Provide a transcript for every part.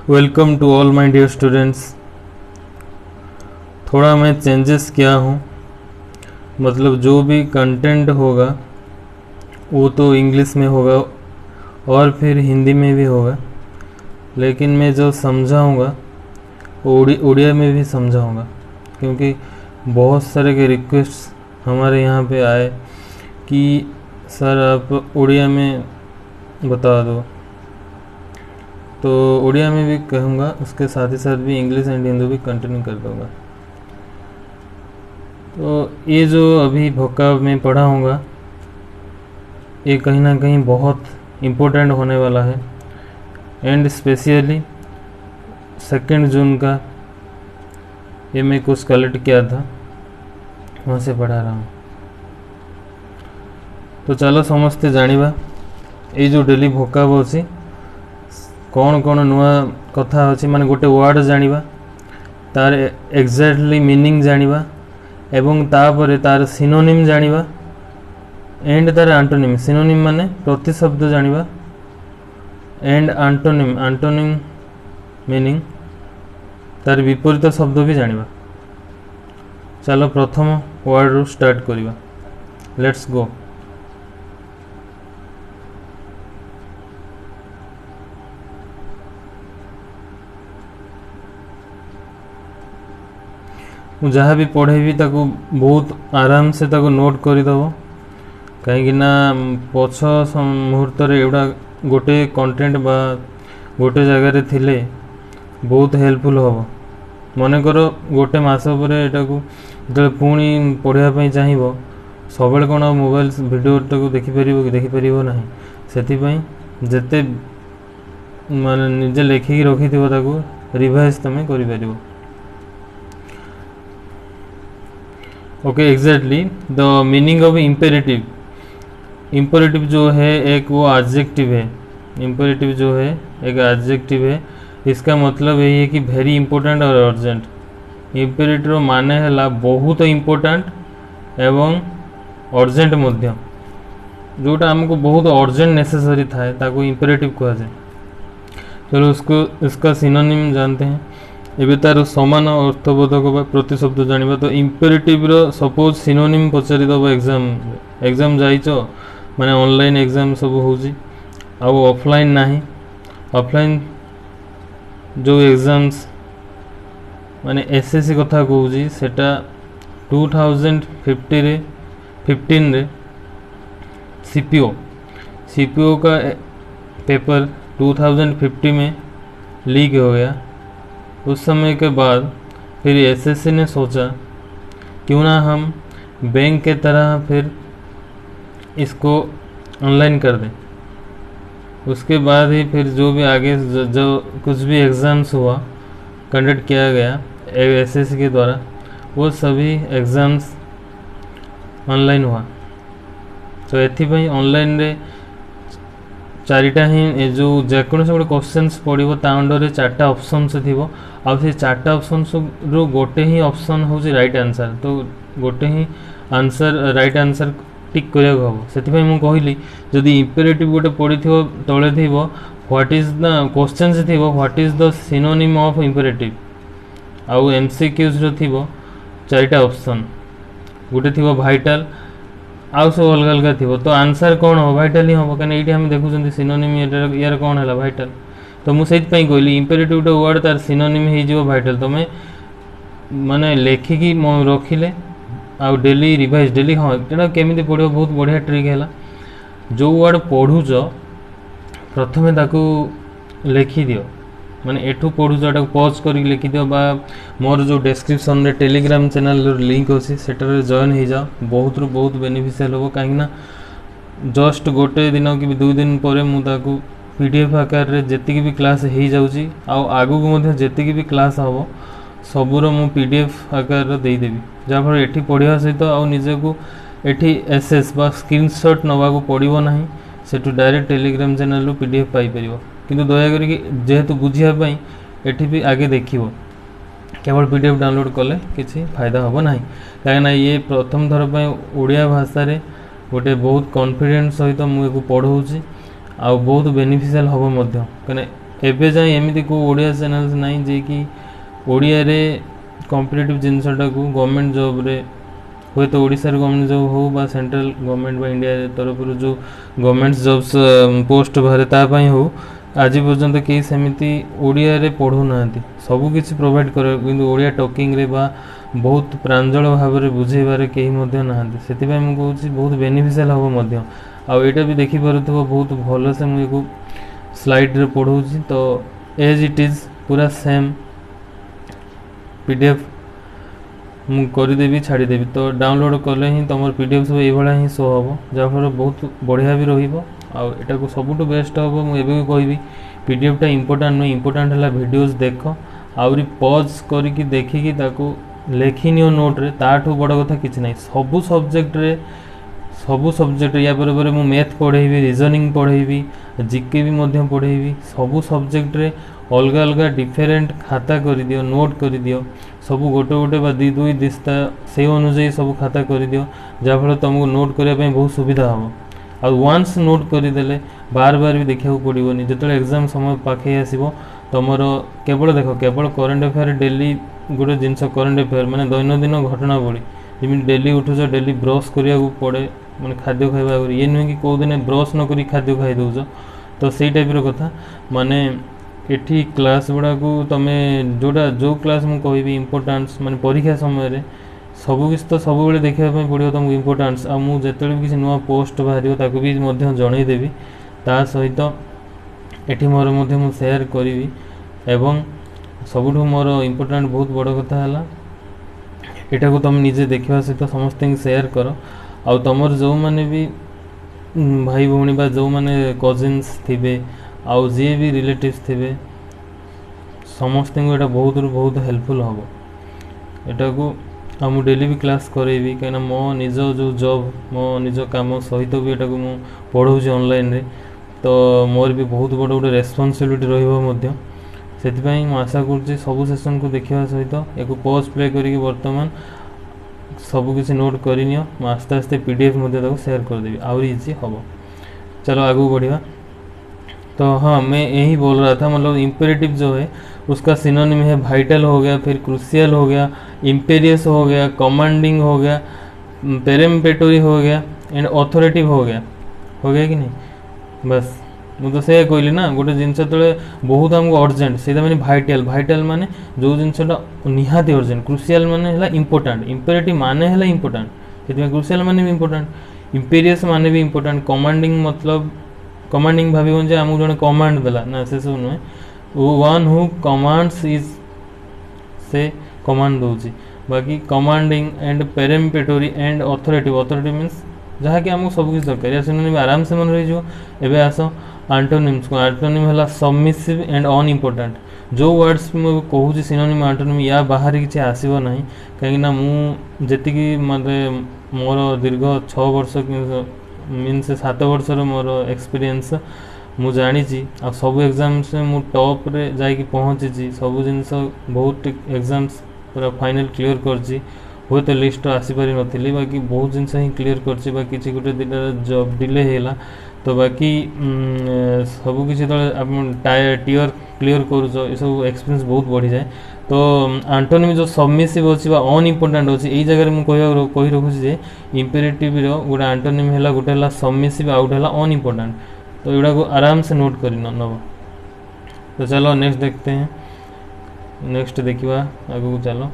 Welcome to all my dear students. थोड़ा मैं changes किया हूँ, मतलब जो भी कंटेंट होगा वो तो इंग्लिश में होगा और फिर हिंदी में भी होगा, लेकिन मैं जो समझाऊँगा उड़िया में भी समझाऊँगा, क्योंकि बहुत सारे के रिक्वेस्ट हमारे यहाँ पे आए कि सर आप उड़िया में बता दो, तो उड़िया में भी कहूँगा, उसके साथ ही साथ भी इंग्लिश एंड हिंदी भी कंटिन्यू कर दूँगा। तो ये जो अभी वोकैब में पढ़ाऊँगा ये कहीं ना कहीं बहुत इम्पोर्टेंट होने वाला है, एंड स्पेशली 2 जून का ये मैं कुछ कलेक्ट किया था, वहाँ से पढ़ा रहा हूँ। तो चलो समस्ते जानिबा ये जो डेली वोकैब अच्छी कौन कौन नुआ कथा अच्छी, माने गोटे वर्ड जानिबा तार एक्जाक्टली मीनिंग जानिबा एवं तापर तार सिनोनिम जानिबा एंड तार आंटोनिम। सिनोनिम माने प्रतिशब्द जानिबा एंड आंटोनिम मीनिंग तार विपरीत शब्द भी जानिबा। चलो प्रथम वर्ड रू स्टार्ट करिबा, लेट्स गो। जहाँ भी पढ़ेबी ताको बहुत आराम से ताको नोट करदेव, कहीं पछ मुहूर्त एगुड़ा गोटे कंटेंट बा गोटे जगार थिले बहुत हेल्पफुल हम। मन कर गोटे मास पर एटा को जो पुणी पढ़ापी चाहिए सब कौन मोबाइल भिडियो देखिपर कि देखिपर ना, से जिते माने निजे लेखिकी रखी रिवाइज तुम कर। Okay, exactly the meaning of imperative. Imperative जो है एक वो एडजेक्टिव है, इम्पेरेटिव जो है एक एडजेक्टिव है। इसका मतलब यही है कि वेरी इंपोर्टेंट और अर्जेंट। इम्पेरेटिव माने है बहुत इंपोर्टेंट एवं अर्जेंट मध्य, जोटा आमको बहुत अर्जेंट नेसेसरी थाए ताको इम्पेरेटिव कहा जाए। चलो उसको इसका सिनोनिम जानते हैं। एबे तार समान अर्थबोधक प्रतिशब्द जानिबा। तो इम्पेरेटिव रो सपोज सिनोनिम पचारि दबो एग्जाम जाइछ, माने ऑनलाइन एग्जाम सब होजी आ ऑफलाइन नाही। ऑफलाइन जो एग्जाम्स माने एसएससी कथा कहूजी सेटा 2015 रे सीपीओ का पेपर 2050 में लीक हो गया। उस समय के बाद फिर एसएससी ने सोचा क्यों ना हम बैंक के तरह फिर इसको ऑनलाइन कर दें। उसके बाद ही फिर जो भी आगे जो कुछ भी एग्ज़ाम्स हुआ कंडक्ट किया गया एसएससी के द्वारा, वो सभी एग्ज़ाम्स ऑनलाइन हुआ। तो एथिपाई ऑनलाइन रे चारिटा ही जो जेकोसी गोटे क्वेश्चंस पड़ो ता अंडर 4टा ऑप्शंस थी, आ से 4टा ऑप्शंस रो गोटे ही ऑप्शन हूँ राइट आंसर। तो गोटे ही आंसर राइट आंसर टिक करा हम। से कहली जदि इम्पेरेटिव गोटे पड़ी तले थी व्हाट इज द क्वेश्चन थी what is the synonym of imperative, आउ एमसीक्यूज रो थी 4टा ऑप्शन, गोटे थी भाइटाल आउ सब अलग अलग थी। तो आंसर कौन हो? भाइटाल ही हम, कहीं ये देखुं सिनोनिम यार कौन है भाइटाल। तो मुझे कहली इम्पेरेटिव वर्ड तार सिनोनिम हो भाइटाल। तुम माने लेखिकी रखिले आउ डेली रिवाइज डेली, हाँ यहाँ केमी पढ़ो बहुत बढ़िया ट्रिक है। जो वर्ड पढ़ुच प्रथमे ताकू लेखि दियो, माने एठू पढ़ुच एटा पॉज करके लिखि दियो, बा मोर जो डिस्क्रिप्शन में टेलीग्राम चैनल लिंक अच्छी सेटार जॉइन हो जाओ। बहुत रू बहुत बेनिफिशियल हो, कहीं जस्ट गोटे दिन कि 2 दिन पर मुझे पीडीएफ आकार रे जेतिकी भी क्लास हो जाउची, आगु को जेतिकी भी क्लास हम सबूर मु पीडीएफ आकार देदेवी, जहाँफल एठी पढ़ा सहित आउ निजको एठी एसएस बा स्क्रीनशॉट नवाको पड़ो ना, सेठू डायरेक्ट टेलीग्राम चैनल रू पीडीएफ पाई परिबो। किंतु दया करी जेहेतु बुझापी एठी भी आगे देखिबो, केवल पीडीएफ डाउनलोड कले किसी फायदा हम ना, कहीं ये प्रथम थर पर ओडिया भाषा रे गोटे बहुत कॉन्फिडेंस सहित मुझे पढ़ाऊँगी, आ बहुत बेनिफिशियल हम कहीं एबे जाए एमती को ओडिया चैनल्स नहीं जे कि ओडिया रे कॉम्पिटिटिव जिनसटा को गवर्नमेंट जॉब रे हुए तो ओडिशा गवर्नमेंट जॉब हो बा सेंट्रल गवर्नमेंट बा इंडिया तरफ जो गवर्नमेंट जॉब्स पोस्ट बाहर तापाई हो आज पर्यंत कई सेमती ओडिया रे पढ़ू ना सब किसी प्रोवाइड कर किंतु ओडिया टॉकिंग रे बा बहुत प्रांजल भाव में बुझेबार कहीं ना से कहूँ बहुत बेनिफिशियल हम आईटा भी देखिपुर बहुत भल से मुझे स्लाइड रे पढ़ाऊँगी तो एज इट इज पूरा सेम पीडीएफ मु करदेवी छाड़देवी तो डाउनलोड कले ही तुम पीडीएफ सब ये ही शो हम जहाँफल बहुत बढ़िया भी रहा को सबुठ बेस्ट हम मुझे कहबी पीडीएफटा इंपोर्टाट नुह इंपोर्टाट है वीडियोस देख आहरी पज करके देखिकी लेखि नियो नोट रे ताठू बड़ कथा किसी ना सबू सब्जेक्ट या पर मु मैथ पढ़ेबी रीजनिंग पढ़ेबी जीके भी मध्य पढ़ेबी सबू सब्जेक्ट रे अलग अलग डिफरेंट खाता कर दियो नोट कर दियो सब गोटे गोटे बा दी दुई दिस्ता से अनुजाई सब खाता कर दियो जहाँफल तुमको नोट करने बहुत सुविधा हम आ वन्स नोट करदेले बार बार भी देखा पड़ोनी जो एग्जाम समय पाखे आसो तुम केवल देख केवल करेन्ट अफेयर डेली गोटे जिनस करेन्ट अफेयर माने दैनंदिन घटनावली जमी डेली उठुच डेली ब्रश करा पड़े माने खाद्य खाइबा ये नुहे कि कौ दिन ब्रश न करी खाद्य खाई दौच तो सही टाइप कथा माने एठी क्लास गुड़ा को तमे जोड़ा जो क्लास मु कहबी इंपोर्टेंस माने परीक्षा समय सब किसी तो सब बेले देखा पड़ो तुमको इंपोर्टेंस आ मु जेतेबेले भी किसी नुआ पोस्ट बाहर ताको भी मध्य जनईदेवी ता सहित एठी मोर मध्य मु शेयर करी एवं सबुठु मोर इंपोर्टेंट बहुत बड़ कथा है एटा को तुम निजे देखा सहित समस्त शेयर कर आ तुमर जो माने भी भाई भौणी बा जो माने कजिन्स थिबे आउ जी भी रिलेटिव्स थिबे समस्त को एटा बहुत हेल्पफुल हम एटा को मु डेली भी क्लास करेबी कहीं मो निज जो जॉब मो निज काम सहित भी एटा को मु पढ़ाऊँ ऑनलाइन रे तो मोर भी बहुत बड़ गोटे रेस्पॉन्सिबिलिटी रही से आशा कर सबू सेशन को देखा सहित एक पॉज प्ले करके बर्तमान सब किसी नोट करनी आस्ते आस्ते पीडीएफ शेयर करदेवी आहरी इजी हम चलो आगू बढ़िया तो हाँ मैं यही बोल रहा था मतलब इम्पेरेटिव जो है उसका सिनोनिम है वाइटल हो गया फिर क्रूशियल हो गया इम्पेरियस हो गया कमांडिंग हो गया पेरेम्पेटोरी हो गया एंड ऑथोरेटिव हो गया कि नहीं बस मुझे से कहली ना गोटे जिनस जो बहुत आमको अर्जेंट से मैंने भाइटाल माने जो जिनसा निहाती अर्जेंट क्रूशियल माने है इंपोर्टाट इम्पेरेटिव माने है इंपोर्टाट से क्रूशियल माने भी इंपोर्टाट इम्पेरियस माने भी इंपोर्टाट कमांडिंग मतलब कमांडिंग भाव आमको जड़े कमांड देला ना से सब नुहे वन हु कमांड्स इज से कमांड दूसरी बाकी commanding and peremptory and authoritative means जहाँ कि आमको सब किसी दरकार या सिनोनिम आराम से मन रही एबे आस आंटोनिम्स को आंटोनिम है सबमिसिव एंड अनइम्पोर्टाट जो वर्ड्स मुझे कहूँ सिनोनिम आंटोनिम या बाहर किसी आसब ना कहीं मुझे मतलब मोर दीर्घ 6 वर्ष मीन्स 7 वर्षर मोर एक्सपीरियंस मु जानी आ सब एग्जाम से मु टॉप रे जाकि पहुँची सब जिनस बहुत एग्जाम्स पूरा फाइनल क्लियर कर हुए तो लिस्ट आसीपारी नी बाकी बहुत जिनस ही क्लियर कर किसी गोटे दुटा जॉब डिले होगा तो बाकी सब किसी टीयर क्लियर करुच सब एक्सपीरियंस बहुत बढ़ी जाए तो आंटोनिम जो सबमिसिव अच्छी अनइम्पोर्टाट अच्छी यही जगह मुझे कही रखुची इम्पेरेटिव गोटे आंटोनिम है गोटे है सबमिसिव आउ गोटे है अनइम्पोर्टाट तो युवा को आराम से नोट कर नब तो चलो नेक्स्ट देखते हैं नेक्स्ट देखा आगू चलो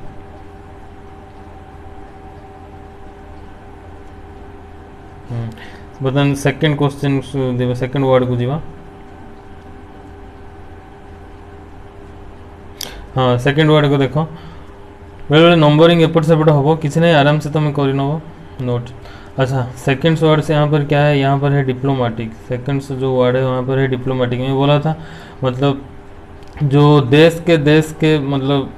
बर्तमान सेकंड क्वेश्चन सेकंड वर्ड को जीवा हाँ सेकंड वर्ड को देखो बेले बेले नंबरिंग एपट सेपट हम किसी नहीं आराम से तुम कर नोट अच्छा सेकंड्स वर्ड से यहाँ पर क्या है यहाँ पर है डिप्लोमेटिक सेकंड्स जो वर्ड है वहाँ पर है डिप्लोमेटिक मैं बोला था मतलब जो देश के मतलब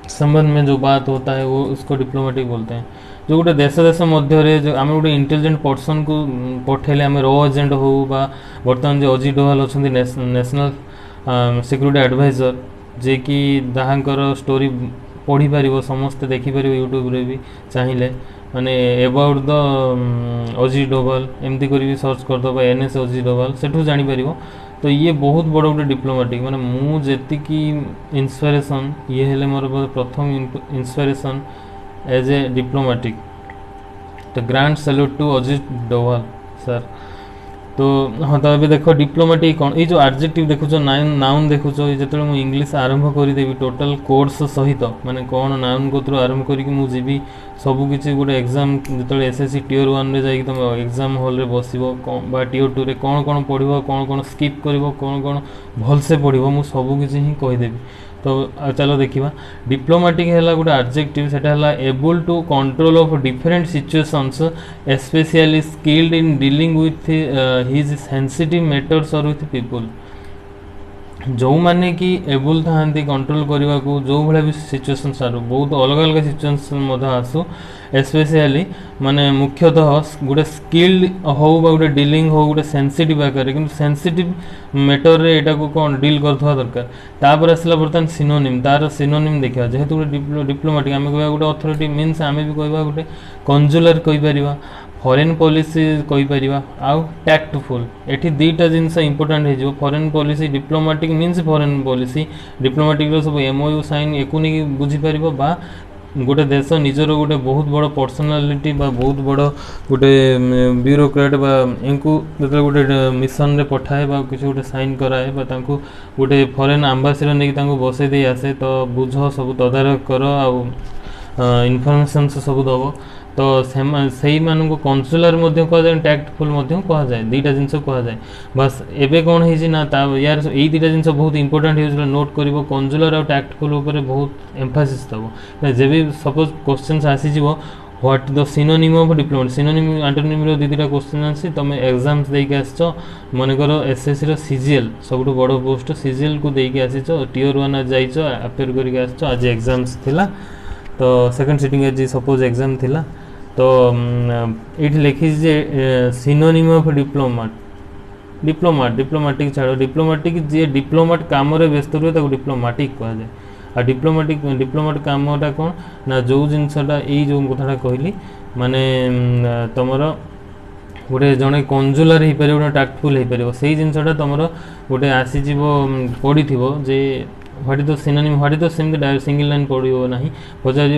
संबंध में जो बात होता है वो उसको डिप्लोमेटिक बोलते हैं जो गोटे देश मध्य जो आम गोटे इंटेलिजेंट पर्सन को पठेले आम रो एजेंट हो बर्तमान जो अजित डोभाल अच्छा नेशनल सिक्यूरिटी एडवाइजर जे कि जहाँकर स्टोरी पढ़ी पार समस्ते देखिपर यूट्यूब रे भी चाहिए माने अबाउट द अजित डोभाल एमती कर सर्च करदे एनएस अजित डोभाल सेठू जापर तो ये बहुत बड़ गोटे डिप्लोमेटिक माने मु जेति की इंस्पिरेशन ये हेले मोर प्रथम इंस्पिरेशन एज ए डिप्लोमेटिक। तो grand salute to Ajit Doval sir. तो हाँ तो अभी देख डिप्लोमेटिक कौन ये जो एडजेक्टिव देखुच नाउन देखुच जो मुझे इंग्लीश आरंभ करदेवी टोटाल कोर्स सहित माने कौन नाउन को आरंभ करी मुझे जीवी सबकि गोटे एग्जाम जो एसएससी टियर 1 रे जाइए तुम एग्जाम हॉल रे बसबो टियर 2 रे कौन कौन पढ़ो कौन कौन स्किप कर कौन कौन भलसे पढ़ो मुझे सबकि ही कहीदेवी। तो चलो देखा डिप्लोमेटिक है गोटे एडजेक्टिव सेटा है able to control of different situations specially skilled in dealing with his sensitive matters और विथ पीपल। जो माने कि एबल था कंट्रोल करने को जो भाई भी सिचुएशन आसू बहुत अलग अलग सिचुएशन आसू स्पेशली माने मुख्यतः गोटे स्किल्ड हो गोटे डीलिंग हो गोटे सेंसिटिव आकार कि सेंसिटिव मैटर रे एटा को कौन डील करथवा दरकार। तापर आसला बर्तमान सिनोनिम तार सिनोनिम देखा जेहेतु गोटे डिप्लोमेटिक आम कह गोटे अथॉरिटी मीन्स आम भी कह गोटे कंजुलर कहीपर फॉरेन पॉलिसी कहीपर आउ टैक्टफुल एठी दुईटा जिनस इंपोर्टेंट हो foreign policy diplomatic means foreign policy diplomatic सब एमओयू साइन एकू नहीं बुझीपर बा गोटे देश निजर गोटे बहुत बड़ पर्सनालिटी बा बहुत बड़ गोटे ब्यूरोक्रेट बा इनको जो गोटे मिशन रे पठाए बा किसी गोटे साइन कराए बा तांको गोटे फॉरेन एम्बेसी नहीं बसई दे आसे तो बुझ सब तदारख कर इनफॉरमेशन सब दब तो से मानक कंसुलर कह जाए टैक्टफुल कह जाए दुईटा जिनस कह जाए बस एबे कौन है ना यार यही दुईटा जिनस बहुत इंपोर्टेंट हो नोट कर कंसुलर और टैक्टफुल उपर बहुत एम्फासिस दब जब भी सपोज क्वेश्चन आसीज what the synonym of diplomat synonym antonym रो दुईटा क्वेश्चन आसी तुम एग्जाम्स देके आसछ मनकर एसएससी रो सीजीएल सबुठ बड़ पोस्ट सीजीएल को देके आसीछ टियर 1 जाइछ अपेयर करके आसछ आज एग्जाम्स थिला तो सेकंड सिटिंग आज सपोज एग्जाम थिला तो ये लिखी जे सिनोनिम ऑफ डिप्लोमेटिक छाड़ डिप्लोमेटिक जी डिप्लोमेट काम रे व्यस्त रहे तो डिप्लोमेटिक कह जाए आ डिप्लोमेट कामटा कौन ना जो जिनसटा यही जो कथाटा कहली माने तुमर गोटे जड़े कंजुलर हो पारे गोटे टैक्टफुल हो पारे से जिनसटा तुम गोटे आसीज पड़ी जे what is the synonym what is the सेमती डायरेक्ट सिंगल लाइन पड़ो ना पचार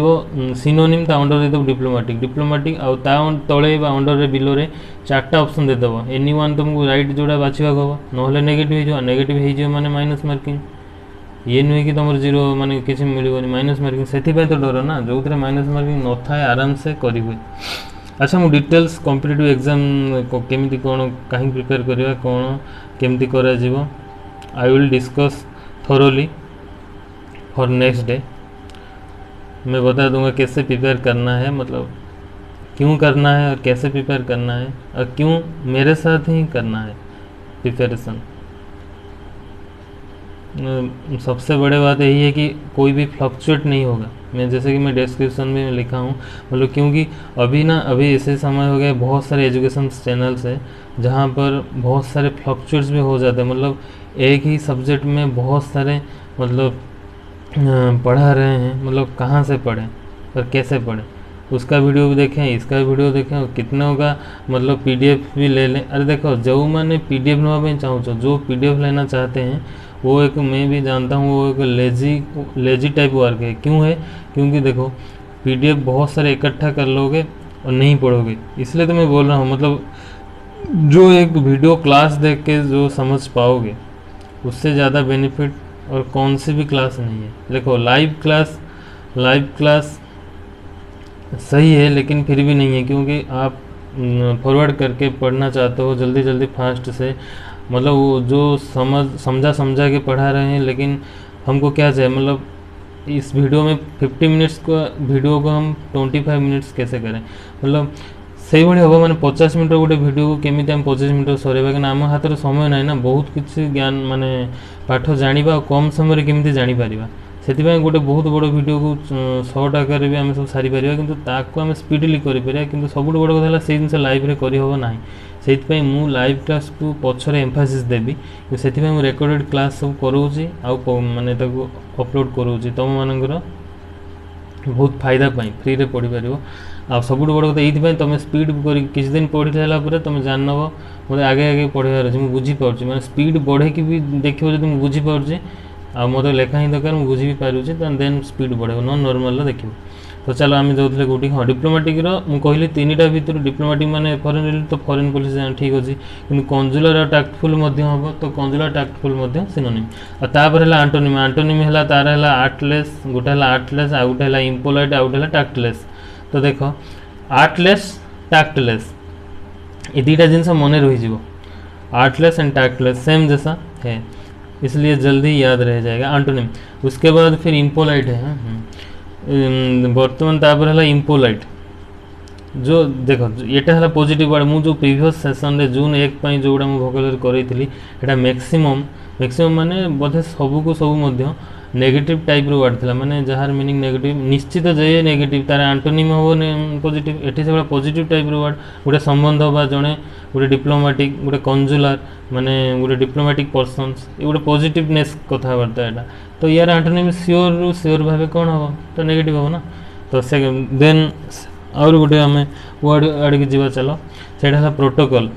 सिनोनिम ता अंडर देदेव डिप्लोमेटिक आउ ता तले अंडर बिलो रे चार्टा ऑप्शन देदेव एनी वन तुमको राइट जोड़ा बाछवा हम ना नेगेटिव हो माने माइनस मार्किंग ये नुहे कि तुम जीरो माने किसी मिलबनी माइनस मार्किंग से तो डर ना जो थे माइनस मार्किंग न था आराम से करी हुए। अच्छा मु डिटेल्स कॉम्पिटिटिव एग्जाम केमिति कोन कहीं प्रिपेयर करवा कोन केमिति करा जीवो I will discuss thoroughly for next day. मैं बता दूंगा कैसे प्रिपेयर करना है मतलब क्यों करना है और कैसे प्रिपेयर करना है और क्यों मेरे साथ ही करना है प्रिपरेशन। सबसे बड़ी बात यही है कि कोई भी फ्लक्चुएट नहीं होगा। मैं जैसे कि मैं डिस्क्रिप्शन में लिखा हूँ मतलब क्योंकि अभी ऐसे समय हो गया बहुत सारे एजुकेशन चैनल्स है जहाँ पर बहुत सारे फ्लक्चुएट्स भी हो जाते हैं मतलब एक ही सब्जेक्ट में बहुत सारे मतलब पढ़ा रहे हैं मतलब कहाँ से पढ़ें और कैसे पढ़ें उसका वीडियो भी देखें इसका वीडियो देखें और कितनों का मतलब पीडीएफ भी ले लें। अरे देखो जो मैंने पीडीएफ ना चाहूँ जो पीडीएफ लेना चाहते हैं वो एक मैं भी जानता हूँ वो एक लेजी टाइप वर्क है। क्यों है क्योंकि देखो पीडीएफ बहुत सारे इकट्ठा कर लोगे और नहीं पढ़ोगे इसलिए तो मैं बोल रहा हूँ मतलब जो एक वीडियो क्लास देख के जो समझ पाओगे उससे ज़्यादा बेनिफिट और कौन सी भी क्लास नहीं है। देखो लाइव क्लास सही है लेकिन फिर भी नहीं है क्योंकि आप फॉरवर्ड करके पढ़ना चाहते हो जल्दी फास्ट से मतलब वो जो समझा के पढ़ा रहे हैं लेकिन हमको क्या चाहिए मतलब इस वीडियो में 50 मिनट्स का वीडियो को हम 25 मिनट्स कैसे करें मतलब से भाई हम मैंने 50 मिनट गोटे वीडियो को केमी आम 25 मिनट सरेबा कि आम हाथ में समय ना ना बहुत किसी ज्ञान माने पाठ जाना कम समय केमी जापर से गोटे बहुत बड़ वीडियो को शॉर्ट आकार भी आम सब सारी पार कि आम स्पीडली करें कि सब बड़ कथा से जिन लाइव रे करना से मु लाइव क्लास को पछर एम्फासिस देवी से रेकर्डेड क्लास सब करोची माने अपलोड करोची तुम मानकर बहुत फायदा पाई फ्री रे पढ़ी पार आ सब बड़ कथा ये तुम स्पीड कर किसी दिन पढ़ी सारापर तुम जान नब मतलब आगे आगे पढ़ार अच्छे मुझे बुझीपार मैंने स्पीड बढ़े कि भी देखो जो मुझे बुझीपारे आ मतलब लेखा ही दरकार मुझे बुझी भी पारे देन स्पीड बढ़े न नॉर्मल देखिए। तो चलो आम जो कौटी हाँ डिप्लोमेटिक मुझे तीन टा भर डिप्लोमेटिक माने फॉरेन तो फॉरेन पॉलिसी ठीक अच्छे कि कंजुलर और टैक्टफुल हम तो कंजुलर टैक्टफुल सिनोनिम आपर है आंटोनिम आंटोनिम है तार है आर्टलेस गोटे है आर्टलेस आ गोटे है इम्पोलाइट आ गोटे है टैक्टलेस। तो देख आर्टलेस टैक्टलेस ये दुईटा जिनस मन रही आर्टलेस एंड टैक्टलेस सेम जैसा है इसलिए जल्दी याद रह जाएगा आंटोनिम। उसके बाद फिर इम्पोलाइट है बर्तमान तापर है इम्पोलाइट जो देख ये है पॉजिटिव वर्ड मुझे प्रीवियस सेशन रे जून 1 जो गुड़ा मुझे भोकाबुलरी करें यहाँ मैक्सिमम मैक्सिमम माने बोधे सबू को सब नेगेटिव टाइप रो वर्ड था माने जहार मीनिंग नेगेटिव निश्चित जे नेगेटिव तार आंटोनिम हम पॉजिटिव एटी से पॉजिटिव टाइप रो वर्ड गोटे संबंध बा जड़े गोटे डिप्लोमेटिक गोटे कंजुलर माने गोटे डिप्लोमेटिक पर्सन्स ये गोटे पॉजिटिवनेस कथबार्ता यहाँ। तो यार आंटोनिम श्योर रु श्योर भाव कौन हम तो नेगेटिव हम ना। तो से देन और गोटे आम वर्ड आड़े जावा चलो से प्रोटोकॉल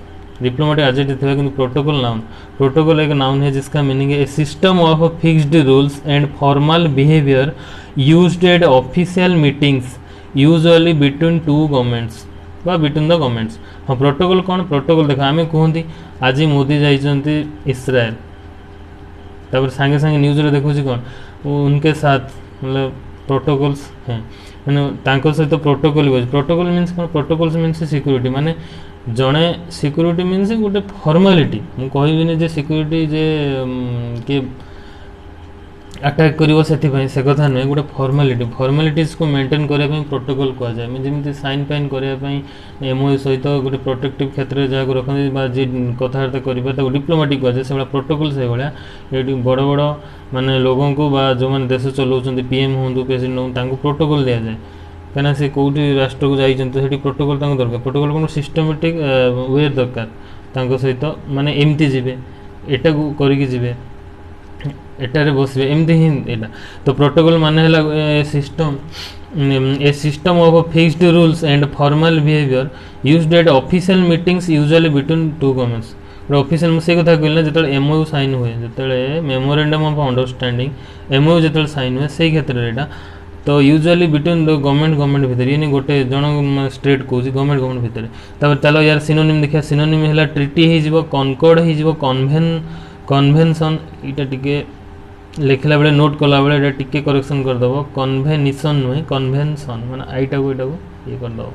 डिप्लोमेटिक एडजेक्टिव था कि प्रोटोकॉल नाउन प्रोटोकॉल एक नाउन है जिसका मीनिंग है a system of fixed rules and formal behaviour used at official meetings usually between two governments बा बिटवीन द गवर्नमेंट्स। हाँ प्रोटोकॉल कौन प्रोटोकॉल देख आम कहते आज मोदी जाइए इस्राएल तापर सांगे सांगे न्यूज रे देखो कौन उनके साथ मतलब प्रोटोकॉल्स हैं मैंने सहित प्रोटोकॉल प्रोटोकॉल मीन्स कौन प्रोटोकॉल्स मीन्स सिक्यूरिटी माने जड़े सिक्यूरिटी मीन्स गोटे फॉर्मालिटी मुझे कहबिनी जे सिक्यूरिटी जे किए अटैक करिवो से कथा नुहे गोटे फॉर्मालिटी फॉर्मालिटीज को मेंटेन करने प्रोटोकॉल कह जाए जमी साइन फाइन करने एमओयू सहित गोटे प्रोटेक्टिव क्षेत्र जहाँ को रखते जी कथबार्ता करवा डिप्लोमेटिक कह जाए से प्रोटोकॉल से भाया ये बड़ बड़ माने लोगों को बा जो मैंने देश चलाऊँ पीएम हूँ प्रेसिडेंट हूँ प्रोटोकॉल दि जाए कहीं से कौटी राष्ट्र को जाइए प्रोटोकॉल दरकार प्रोटोकॉल कौन सिस्टमेटिक वे दरकार सहित माने एमती जी एटा को करके जी एटारे बसबे एमती ही एटा। तो प्रोटोकॉल माने है system A system of fixed rules and formal behaviour used at official meetings usually between two governments official से कथा कहना जो एमओयू साइन हुए जो मेमोरेंडम ऑफ अंडरस्टैंडिंग एमओयू जो साइन हुए से क्षेत्र में यहाँ तो यूजुअली बिटवीन द गवर्नमेंट भितर ये गोटे जन स्टेट कौन गवर्नमेंट भितर। तब चलो यार सिनोनिम देखा सिनोनिम है ट्रिटी हो कनकॉर्ड हो कन्वेंशन यहाँ टिके लिखला बेले नोट कला बेले टिके करेक्शन करदेव कन्वेनिशन नुहे कन्वेंशन माने आईटा को ये करदेव।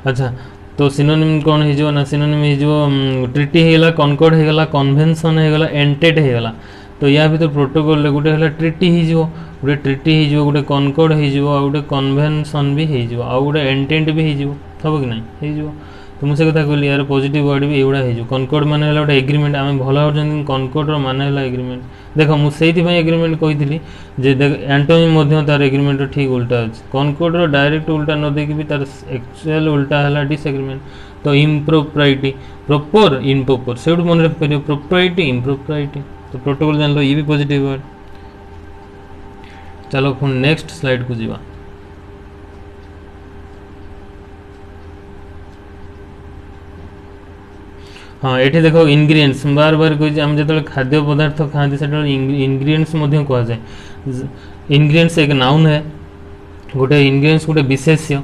अच्छा तो सिनोनिम कौन हो ना सिनोनिम हो ट्रिटी होगा कनकॉर्ड होगा कन्वेंशन होगा एंटेड होगा। तो या भर प्रोटोकॉल गोटे है ट्रिटी हो गोटे ट्रिटी हो गोटे कनकॉर्ड हो गोटे कन्वेंशन भी हो आ गोटे एंटेड भी हो सब कि नहीं हो। तो मुझे कथा कहली यार पॉजिटिव वर्ड भी एगुड़ा हो कनकॉर्ड मान है गोटे एग्रीमेंट आम भल भाई कनकॉर्ड मान है एग्रीमेंट देख मुझे एग्रीमेंट कही जे देख एंटोनिम तार एग्रीमेंट ठीक उल्टा अच्छे कनकॉर्ड डायरेक्ट उल्टा न देकी भी तार एक्चुअल उल्टा है डिसएग्रीमेंट। तो इम्प्रोप्राइटी प्रॉपर इम्प्रोपर से मन रखिपर प्रोप्राइटी इम्प्रोप्राइटी। तो प्रोटोकॉल जान लो ये भी पॉजिटिव वर्ड। चलो पुणी नेक्स्ट स्लाइड को जीवा। हाँ ये देख इनग्रीडिएंट्स बार बार कही आम जो खाद्य पदार्थ खाते से इनग्रीडिएंट्स कह जाए इनग्रीडिएंट्स एक नाउन है गोटे इनग्रीडिएंट्स गोटे विशेष्य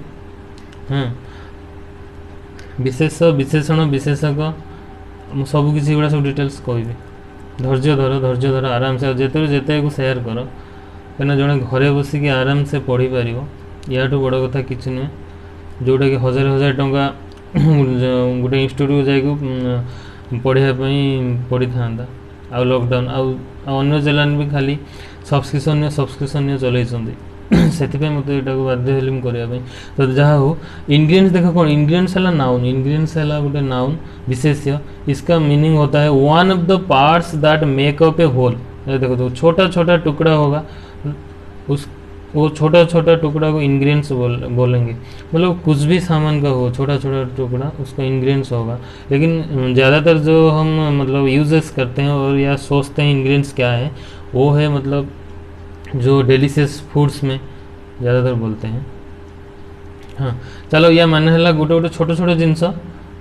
विशेष विशेषण विशेषक सब किसी गुड़ा सब डिटेल्स कहि धैर्य धर आराम से जिते जिते को सेयार कर कहीं जड़े घरे बसिक आराम से पढ़ी पार या बड़ कथा किसी नुहे जोटा कि हजार हजार टंका गोटे इंस्टीट्यूट को जाइए पढ़ाई पड़ी था आ लॉकडाउन अन्य जिले भी खाली सब्सक्रिप्शन चलते से मत यहाँ बाध्य हेल्म करने। तो जहाँ हो इनग्रीडिएंट्स देखो कौन इनग्रीडिएंट्स है नाउन इनग्रीडिएंट्स है गोटे नाउन विशेष्य इसका मीनिंग होता है one of the parts that make up a whole. देखो तो छोटा छोटा टुकड़ा होगा उस वो छोटा छोटा टुकड़ा को इंग्रेडिएंट्स बोलेंगे मतलब कुछ भी सामान का हो छोटा छोटा टुकड़ा उसका इंग्रेडिएंट्स होगा। लेकिन ज़्यादातर जो हम मतलब यूजेस करते हैं और या सोचते हैं इंग्रेडिएंट्स क्या है वो है मतलब जो डिलीशियस फूड्स में ज़्यादातर बोलते हैं हाँ चलो या माने है गोटे गोटे छोट छोट जिनस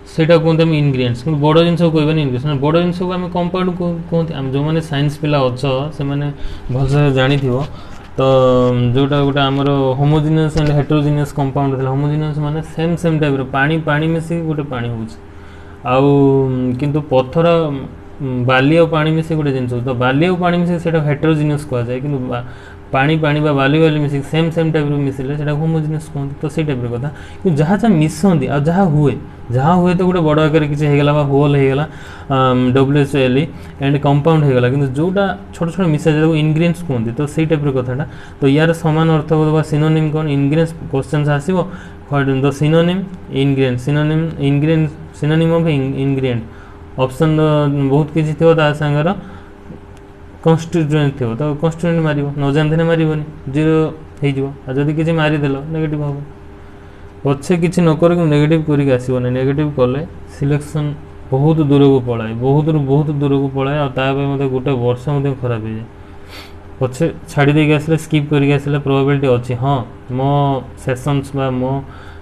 सेटा कहते हैं इनग्रेडिएंट्स कि बड़ जिन को कहबानी इनग्रेडिएंट्स बड़ जिन को आम कंपाउंड कहते आम जो मैंने साइंस पिला अच्छ से मैंने भलसे जानी तो जोटा गोटे आमर होमोजिनियस एंड हेटेरोजिनियस कंपाउंड था होमोजिनियस माने सेम सेम टाइप पानी पानी मिसिक गोटे पानी हो किंतु पत्थर बाली और पानी मिसिक गोटे जिन तो बाली और पानी मिसिक से हेटेरोजिनियस कह जाए कि पानी पानी बा बाली बाली मिसिक सेम सेम टाइप मिसिले से होमोजिनियस कहते तो से टाइप कथा कि जहाँ जहाँ मिसती आ जहाँ हुए तो गोटे बड़ आकार किसी होगा होल होगा WHOL एंड कंपाउंड होगा कि जोटा छोट छोट मिसा जाए इनग्रेडिएंट्स कहते तो से टाइप कथाटा तो यार सामान अर्थ बा सिनोनिम कौन इनग्रेडिएंट्स क्वेश्चन आसो the synonym ingredient synonym of ingredient option बहुत किसी थी सांगर कन्स्टिट्यूएंट थी तो कन्स्टिट्यूएंट मार न जानते मारबनी जीरो होदी किसी मारिदेल नेगेटिव हम पछे किसी नक नेगेटिव करके आसबनी नेगेटिव कले सिलेक्शन बहुत दूर को पलाए बहुत दूर को पलाए और गोटे वर्ष खराब हो जाए पछे छाड़ी देके आसले स्किप करके आसले प्रोबेबिलिटी अच्छी हाँ मो सेसन्स बा मो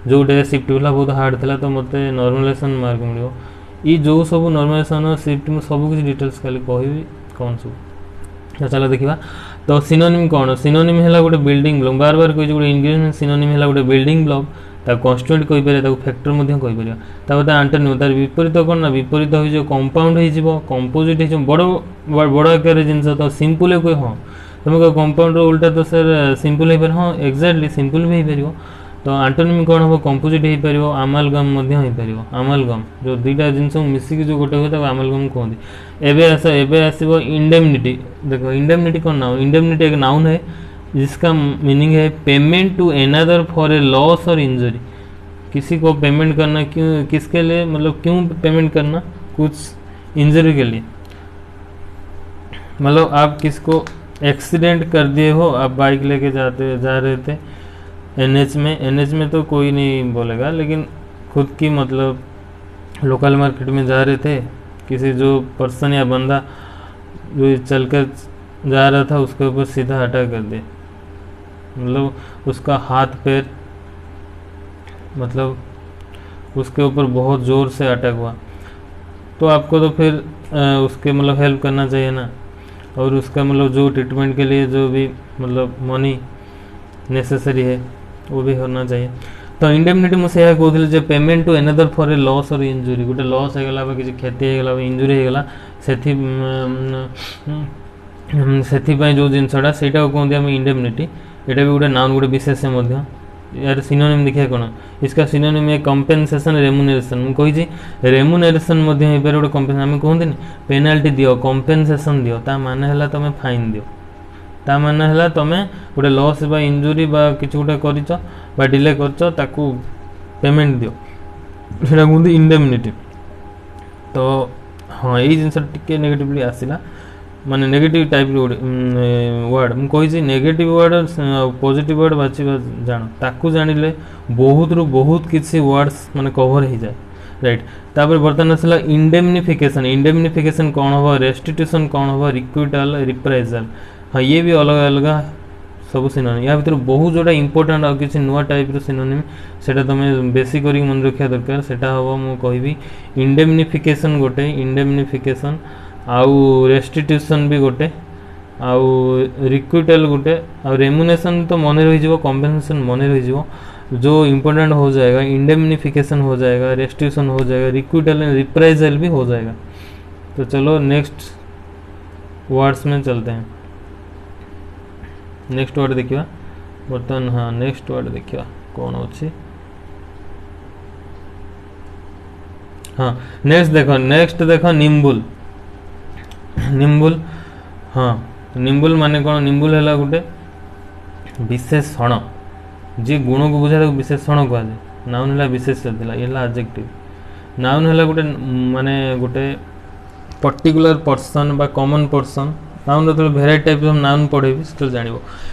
जो डे शिफ्ट होला बहुत हार्ड थिला तो मते नॉर्मलाइजेशन मार्क मिलियो ई जो सब नॉर्मलाइजेशन शिफ्ट में सब कुछ डिटेल्स खाली कहबी कौन सब तो चलो देखा तो सिनोनिम कौन सिनोनिम है गोटे बिल्डिंग ब्लॉक बार बार कही गोटे इंग्रेडिएंट सिनोनिम है गोटे बिल्डिंग ब्लॉक कन्स्टिट्यूएंट कहीपर फैक्टर कहीपर आंटोनिम तार विपरीत कौन ना विपरीत हो कंपाउंड हो कंपोजिट हो बड़ बड़ आकार जिन तो सिंपल कह हाँ तुम कह कंपाउंड उल्टा तो सर सिंपल हो पारे हाँ एक्जाक्टली सिंपल भी हो पार तो आंटोनिम कौन हम कंपोजिट हो पार आमालगम हो पार आमालगम जो दुईटा जिन मिसिक जो गोटे हुए आमालगम कहते एवं आसो इंडेमनिटी देखो इंडेमनिटी कौन ना इंडेमनिटी एक नाउन है जिसका मीनिंग है payment to another for a loss और इंजरी किसी को पेमेंट करना क्यों किसके लिए मतलब क्यों पेमेंट करना कुछ इंजरी के लिए मतलब आप किसको एक्सीडेंट कर दिए हो आप बाइक लेके जा रहे थे एनएच में तो कोई नहीं बोलेगा लेकिन खुद की मतलब लोकल मार्केट में जा रहे थे किसी जो पर्सन या बंदा जो चलकर जा रहा था उसके ऊपर सीधा अटैक कर दिया मतलब उसका हाथ पैर मतलब उसके ऊपर बहुत ज़ोर से अटैक हुआ तो आपको तो फिर उसके मतलब हेल्प करना चाहिए ना और उसका मतलब जो ट्रीटमेंट के लिए जो भी मतलब मनी नेसेसरी है वो भी होना चाहिए तो इंडेमनिटी मुझे यह कहूँ जो payment to another for a loss और इंजुरी गोटे लॉस होगा किसी क्षति होगा इंजुरी होगा से जो जिनसा से कहते हैं इंडेमनिटी यहाँ भी गोटे नाउन गोटे विशेष यार सिनोनिम देखिए कौन इसका सिनोनिम है कंपेनसेशन रेमुनेरेशन मुझे कही रेमुनेरेशन गोटे कंपेनसेशन आम कहते पेनाल्टी दियो कंपेनसेशन दियो ता माने है तुम फाइन दियो ता माने है तुम गोटे लॉस बा इंजुरी बा किसी गोटे कर डिले कर पेमेंट दियो से कहते इंडेमनिटी तो हाँ यही जिनस टिके नेगेटिवली आसला माने नेगेटिव टाइप वर्ड मुझे नेगेटिव वर्ड पॉजिटिव वर्ड बाछा जान ताकू जानिले बहुत रु बहुत किसी वर्ड्स माने कवर हो जाए राइट तापर बर्तमान आसला इंडेमनिफिकेशन कौन हम रेस्टिट्यूशन कौन हम रिक्विटल रिप्राइजल हाँ ये भी अलग अलग सब सिनोनिम या भर बहुत जोटा इंपोर्टेंट और किसी नुआ टाइप सिनोनिम सेटा तुम बेसी कर मन रखा दरकार सेटा हम मु कहबी इंडेमनिफिकेशन गोटे इंडेमनिफिकेशन आउ रेस्टिट्यूशन भी गोटे आउ रिक्विटल गोटे आउ रेमुनेशन तो मन रही कंपेनसेशन मन रही जो इम्पोर्टेंट हो जाएगा इंडेमनिफिकेशन हो जाएगा रेस्टिट्यूशन हो जाएगा रिक्विटल रिप्राइजल भी हो जाएगा तो चलो नेक्स्ट वर्ड्स में चलते हैं नेक्स्ट वर्ड देखिए बर्तमान हाँ नेक्स्ट वर्ड देखिए कौन अच्छी हाँ नेक्स्ट देखो निम्बुल निम्बुल हाँ निम्बुल माने कौन निम्बुल है गोटे विशेषण जी गुण को बुझा विशेषण कहुए नाउन है विशेषण ये एडजेक्टिव नाउन है गोटे माने गोटे पर्टिकुलर पर्सन बा कॉमन पर्सन नाउन जो भेराइटी टाइप नाउन पढ़ेबी से जान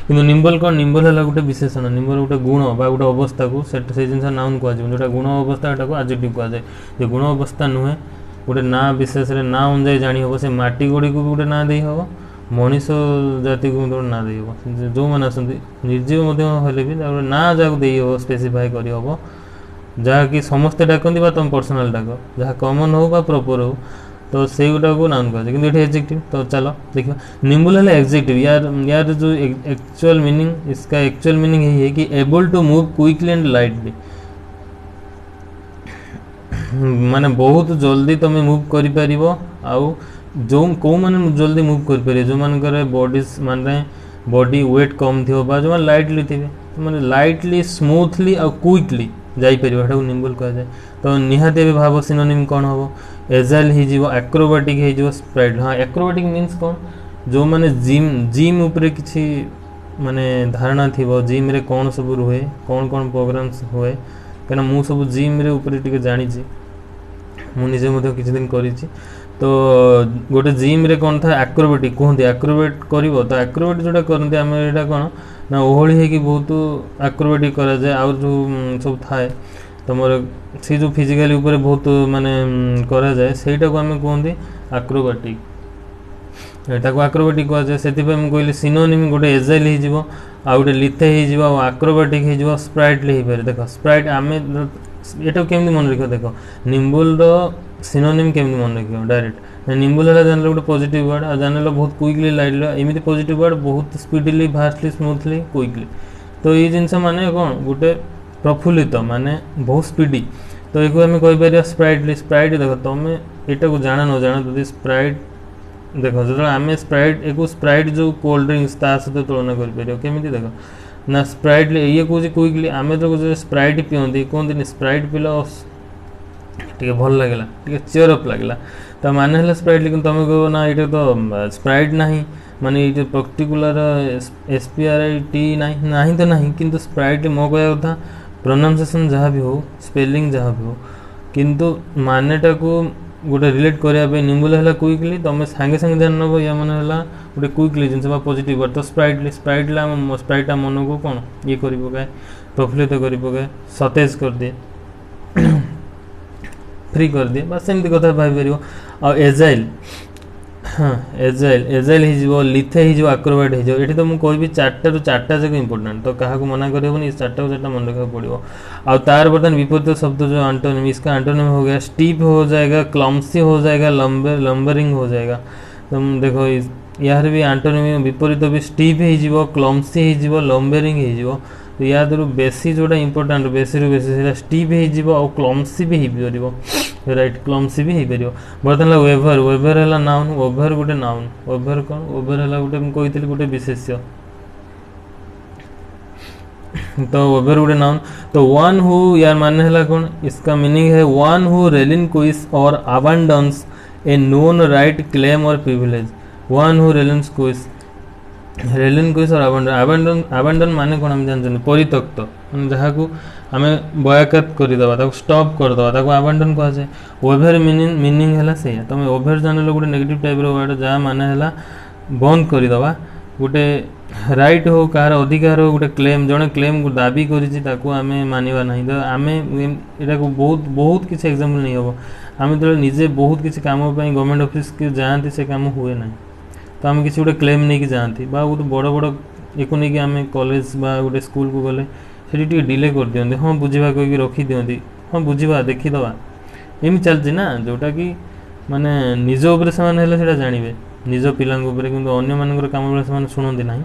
कि निम्बल कौन निम्बल है गोटे विशेषण निम्बल गोटे गुण बा गोटे अवस्था को से जिन नाउन कह जोटा गुण अवस्था को एडजेक्टिव कहुए जो गुण अवस्था नुहे गोटे ना विशेष ना अनुजाई जानी हम से माटी गोड़ी को भी गोटे ना दे हम मनीष जाति को गोटे ना देव जो मैंने आसती निर्जीव हेल्ले भी ना जहाँ देव स्पेसीफाए करहब जहाँकि समस्ते डाकती तुम पर्सनाल डाक जहाँ कमन हो प्रॉपर हो तो से गुटा को नाउन कह कि एडजेक्टिव। तो चलो देखिए निम्बुल है एडजेक्टिव यार यार जो एक्चुअल मीनिंग इसका एक्चुअल मीनिंग यही है कि able to move quickly and lightly माने बहुत जल्दी तुम मूव कर आउ जो कौ मैंने जल्दी मूव कर जो मान बॉडी माने बॉडी वेट कम थी जो लाइटली थे मैंने लाइटली स्मूथली आ क्विकली जापर निम्बुल कह जाए। तो निहाती भाव सिनोनिम कौन हम एजाइल हो एक्रोबाटिक हो स्प्राइट। हाँ एक्रोबाटिक मीन्स कौन जो मैंने जिम उपरे किसी माने धारणा थी जिम रे कौन सब रुहे कौन कौन प्रोग्राम्स हुए कहीं मु सब जिम रे उपरे टिके जानी मुझे किसी दिन करी। तो गोटे जिम रे कौन था एक्रोबेटिक कहते एक्रोबेट कर तो एक्रोबेट जोटा करते आम यहाँ कौन ना ओहली है कि बहुत एक्रोबेटिक करा जाए और जो सब थाए तुम सी जो फिजिकली ऊपर बहुत माने करा जाए सेटा को आम कहते एक्रोबेटिक एटा एक्रोबेटिक कह जाए से कहली सिनोनिम गोटे एजाइल हो गोटे लिथे हो एक्रोबेटिक हो स्प्राइटली हो पारे। देख स्प्राइट आम एटा केमती मन रख देख निम्बुल सिनोनिम केमती मन रख डायरेक्ट निम्बुल है जान गोटे पॉजिटिव वर्ड आ जान बहुत क्विकली लाइटली एमती पॉजिटिव वर्ड बहुत स्पीडली फास्टली स्मूथली क्विकली। तो ये जिनस माने कौन गोटे प्रफुल्लित माने बहुत स्पीडी। तो ये आम कहीपर स्प्राइटली स्प्राइट देख तुम यहाँ को जाना न जाना तो स्प्राइट देख जो आम स्प्राइट एक स्प्राइट जो कोल्ड ड्रिंक्स सहित तुलना करमी देख ना स्प्राइट ये कौन क्विकली आम तो स्प्राइट पिंदी कहते स्प्राइट पिला टे भल लगे टे चेयर अप लगे तो माने स्प्राइट लेकिन तुम कह ना ये तो स्प्राइट ना माने ये पर्टिकुलर SPRIT ना तो ना कि स्प्राइट मो कह कथा प्रोनाउंसिएशन जहाँ भी हो स्पेलिंग जहाँ भी हो किंतु मानेटा को गोटे रिलेट करने निम्बुल है क्विकली तुम सांगे सांगे जान नब या मन है गोटे क्विकली जिन पॉजिटिव वर्ड। तो स्प्राइटली स्प्राइटा मन को कौन ये कर पकाए प्रफुल्लित कर पकाए सतेज कर दिए फ्री कर दिए बस सेमती कथा भाई आ एजाइल। हाँ एजाइल एजाइल हो लिथे हो एक्रोबेट हो ये तो मुझे कहि चार्टा चार्टा जगह इंपोर्टेंट तो क्या मना करनी चार्टा चार्टा मन रखा पड़ो। आ तार बर्तमान विपरीत शब्द जो एंटोनिम इसका एंटोनिम हो गया स्टीप हो जाएगा क्लम्सी हो जाएगा लंबरिंग हो जाएगा। तुम देखो यार भी एंटोनिम विपरीत भी स्टीप हो क्लम्सी हो लंबरिंग हो। तो या दर बेसी जोटा इंपोर्टेंट बेसी रु बेसी स्टीप हो क्लम्सी भी हो राइट क्लम्सी भी हो पार। बर्तमान वेभर वेभर है नाउन ओभर गोटे नाउन ओभर कौन ओभर है गोटे मुझे गोटे विशेष्य तो ओभर गोटे नाउन। तो वन हु यार माने है कौन इसका मीनिंग है वन हु relinquish और abandons a known right claim or privilege। One who relinquish और abandon माने कौन हम जानते परित्यक्त मैंने जहाँ को आम बयाकात करदे स्टॉप करदे abandon कह जाए। ओभर मीनिंग है से तुम ओभर जान गोटे नेगेटिव टाइप वर्ड जहाँ माने है बंद करदे गोटे राइट हो कहार अधिकार हो गोटे क्लेम जड़े क्लेम दाबी करें मानवा ना। तो आम यहाँ को बहुत बहुत किसी एग्जाम्पल नहीं हम आम जो निजे बहुत किसी कम गवर्नमेंट ऑफिस के जाती से कम हुए ना तो आम किसी गोटे क्लेम नहीं जाती गोटे बड़ बड़ एक नहीं आम कॉलेज गोटे स्कूल को गले से डिले कर दिखते हाँ बुझा कहीकि रखी दिखती हाँ बुझा देखीदे एम चलती ना जोटा कि माने निज उपर से जानवे निज पिला कि अन्य मान कम से शुणती ना।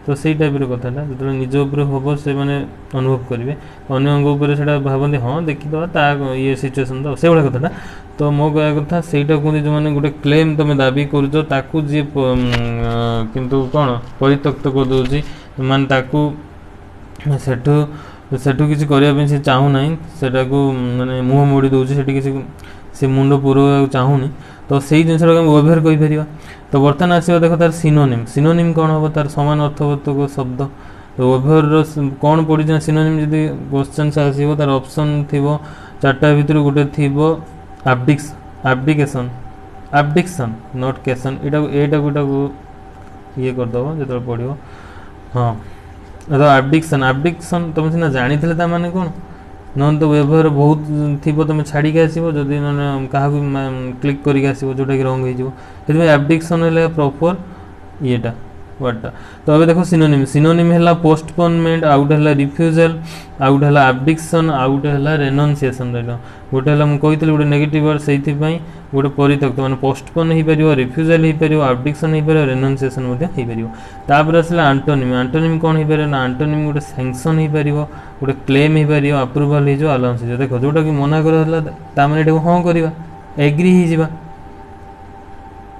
तो सही टाइप कथाटा जो निज उपर हम से मैंने अनुभव करेंगे अन्य भावती हाँ देखीदे ये सिचुएसन तो से भाया कथाटा। तो मो कह कथा से कहते जो मैंने गोटे क्लेम तुम दाबी कर जी किंतु कौन परित्यक्त कर दूसरी माने सेठू किसी करने से चाहूना सेटा को माने मुँह मोड़ी दूसरी किसी से मुंड पुरवा चाहूनी तो से जिन ओभर कहीपर। तो बर्तमान आसो देख तार सिनोनिम सिनोनिम कौन हम तार सामान अर्थबोधक शब्द। तो ओभर कौन पड़ी सिनोनिम जब क्वेश्चन आसो तार ऑप्शन थी चार्टा भितर गोटे थी एब्डिकेशन एब्डिक्शन नॉट केशन एटा ये करदब जो पढ़ो। हाँ तो एब्डिक्शन तुम सीना जानी माने कौन नन तो व्यवहार बहुत थी तुम छाड़ी आसो जदि क्या क्लिक करके आसो जोटा कि रंग हो एब्डिक्शन है प्रॉपर येटा वर्डटा। तो अब देखो सिनोनिम सिनोनिम है पोस्टपोनमेंट, आउट है रिफ्यूजल, आउट है आब्डिक्शन, आउट है रेनोन्सिएशन। देख गोटे है मुझे गोटे नेगेटिव वर्ड से गोटे परित्यक्त माने पोस्टपोन हो पार, रिफ्यूजल हो पार, आब्डिक्शन हो पार, रेनोन्सिएशन हो पार। तापर आसला आंटोनिम। आंटोनिम कौन हो पारे ना आंटोनिम गोटे सैंक्शन हो पार, गोटे क्लेम हो पार, अप्रूवल हो अलाउंस हो। देख जोटा कि मना कर हाँ करवा एग्री हो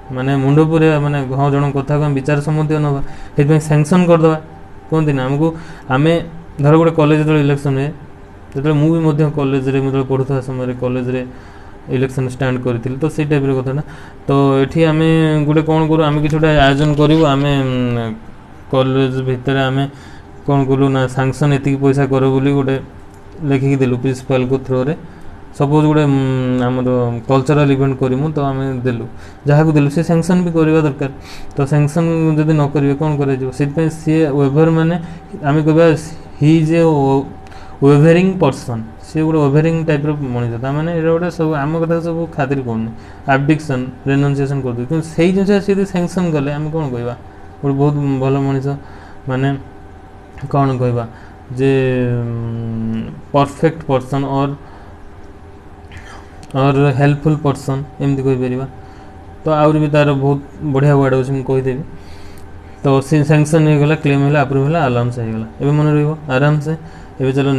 माने मुंड पूरे माने हाँ जन कथा को विचार सम्मति नवा से सैंक्शन करदे कहते ना आमको आम धर गोटे कॉलेज जो इलेक्शन है जो मुझे कॉलेज में पढ़ुवा समय कॉलेज इलेक्शन स्टैंड करी तो से टाइप कथा ना। तो ये आम गोटे कौन करूँ आम कि आयोजन करूँ आम कॉलेज भितर आम कौन करूँ ना सैंक्शन एति पैसा कर बोली गोटे लिखिकी देलु प्रिंसिपाल को थ्रो रे सपोज गोटे आमर कल्चरल इवेंट करूँ तो आम देलु जहाँ को देलु से सैंक्शन भी करवा दरकार। तो सैंक्शन जदि न करेंगे कौन कर सी वेभर माने आम कह ही इज ए वेभरिंग पर्सन सी गोटे वेभरिंग टाइप मनीष मैंने गोटे सब आम कथा सब खातिर कौन आब्डिक्शन रेनोन्सिएशन कर क्योंकि से जिन सैंक्शन कले आम कौन कह गोटे बहुत भल मनीष माने कौन कह जे परफेक्ट पर्सन और हेल्पफुल पर्सन एमती कहीपर। तो आउर भी तार बहुत बढ़िया वर्ड अच्छे मुझे कहीदेवी। तो सैंक्शन हो गला क्लेम है अप्रूव है अलाउंस हो गला एवं मन रहा आराम से। एवं चलो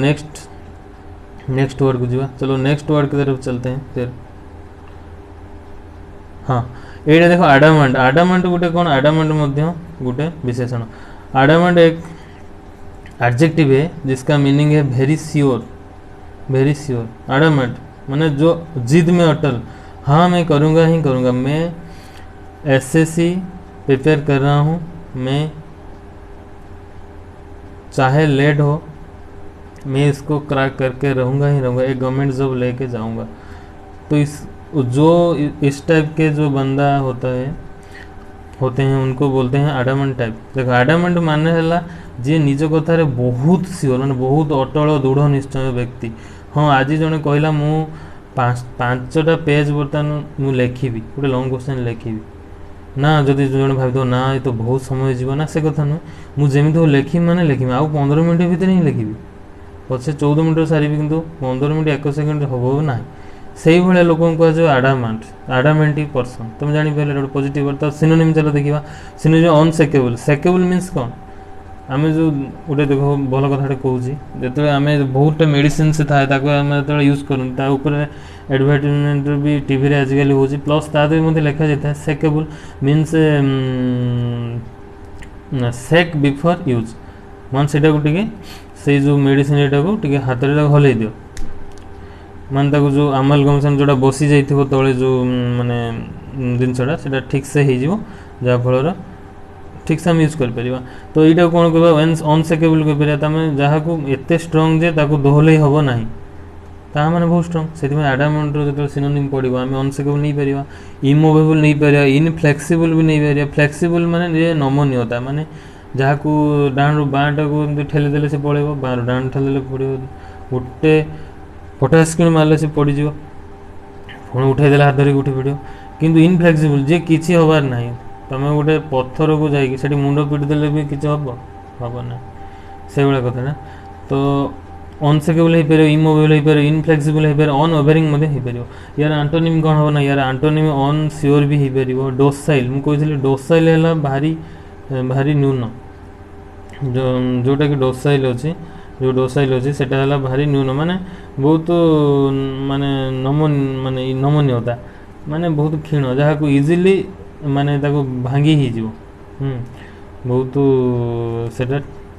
नेक्स्ट वर्ड को जीवा। चलो नेक्स्ट वर्ड की तरफ चलते हैं फिर। हाँ ये देखो आडामांट। आडामांट गोटे कौन आडामांट गोटे विशेषण। आडामांट एक एडजेक्टिव है जिसका मीनिंग है वेरी श्योर। वेरी श्योर आडामांट माने जो जिद में अटल, हाँ मैं करूँगा ही करूँगा, मैं एसएससी प्रिपेयर कर रहा हूँ, मैं चाहे लेट हो मैं इसको क्रैक करके रहूँगा ही रहूँगा, एक गवर्नमेंट जॉब लेके जाऊँगा। तो इस टाइप के जो बंदा होते हैं उनको बोलते हैं आडामांट टाइप। देखो आडामांट माने है जी निज कथार बहुत श्योर माने बहुत अटल दृढ़ निश्चय व्यक्ति। हाँ आज जड़े कहला मु 5टा पेज बर्तमान मु लिखी गोटे लंग क्वेश्चन लिखी ना जदि जड़े भाव ना ये तो बहुत समय जीव ना से कथा नुह मुझे लिखी माने लिखी आउ 15 मिनट भितर ही लिखी पचे 14 मिनट सारी कि 15 मिनट 1 सेकेंड हम ना से भाया लोक कह आडामांट आडामेंटिक पर्सन तुम जापर गोटे पॉजिटिव वर्ड। तो सिनोनिम चलो देखा सिनोनिम अनसेकेबल। सेकेबल मीन्स कौन आम जो गोटे देख भल कथा कहूँ जो आम बहुत मेडिसिन से थाए जो यूज कर एडवर्टाइजमेंट भी टीवी आजिकल हो प्लस तादे लिखा जाता है सेकेबल मीन्स सेक बिफोर यूज मान से से जो मेडिसिन यहाँ को हाथ में हल दियो मान जो अमालगमेशन जोड़ा बसी जाइए तले जो माने जिनसा से ठीक से हो जहाँफल ठीक से आम यूज कर पार। तो यहाँ कौन कह अनसेकेबल कह पारे जहाँ को एत स्ट्रंग जे दोहले हम ना ता मैंने बहुत स्ट्रंग से आडामांट जो सिनोनिम पड़ो आम अनसेकेबल नहीं पार, इमूवेबल नहीं पार, इनफ्लेक्सिबल भी नहीं पार। फ्लेक्सिबल माने नमनीयता माने जहाँ को डाण रू बाँटा को ठेलीदे से पड़े बाँ डाण ठेलीदे पड़ो गोटे पटास किण मारे से पड़ज पुणी उठाईदे हाथ धरिक उठी पड़ो किंतु इनफ्लेक्सिबल जे किसी हबार ना तुम गोटे पत्थर को जाकि मुंड पिटी देले भी किसी हम ना से भाया कथा ना। तो अनसेकेबल हो पार, इमूवेबल हो पार, इनफ्लेक्सिबल हो पार, अनओभरिंग हो पार। यार आंटोनिम कौन हम ना यार आंटोनिम अन श्योर भी हो पार। डोसाइल मुझे डोसाइल है भारी भारी न्यून जोटा कि डोसाइल अच्छी जो डोसाइल अच्छी से भारी न्यून माने बहुत माने नमनीयता माने बहुत क्षीण जहाँ को इजिली माने भांगी ही जीव बहुत से